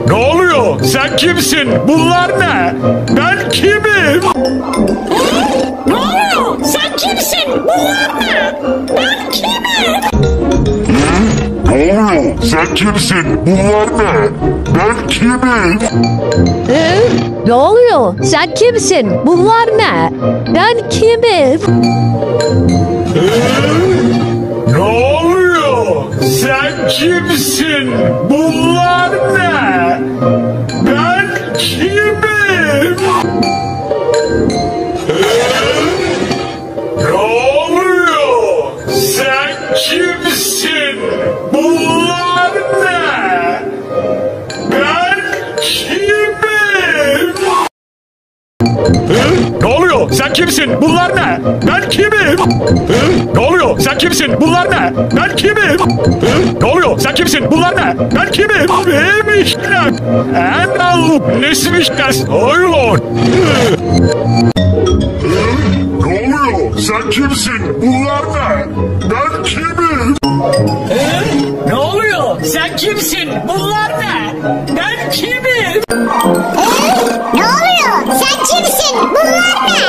Ne oluyor? Sen kimsin? Bunlar ne? Ben kimim? Ne oluyor? Sen kimsin? Bunlar ne? Ben kimim? Ne oluyor? Sen kimsin? Bunlar ne? Ben kimim? Ne oluyor? Sen kimsin? Bunlar ne? Ben kimim? Ne oluyor? Sen kimsin? Bunlar ne? Ben kimim? Ne oluyor? Sen kimsin? Bunlar ne? Ben kimim? Ne oluyor? Sen kimsin? Bunlar ne? Ben kimim? Ne oluyor? Sen kimsin? Bunlar ne? Ben kimim? Ne oluyor? Sen kimsin? Bunlar ne? Ben kimim? Neymişler? En alıp nesmişler? Oylon. Ne oluyor? Sen kimsin? Bunlar ne? Ben kimim? Ne oluyor? Sen kimsin? Bunlar ne? Ben kimim? Ne oluyor? Sen kimsin? Bunlar ne?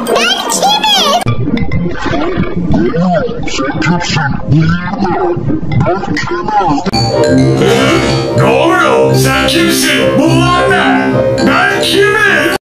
Ben kimim? Sen kimsin? Bunlar ne? Ben kimim? Ne oluyor? Sen kimsin? Bunlar ne? Ben kimim?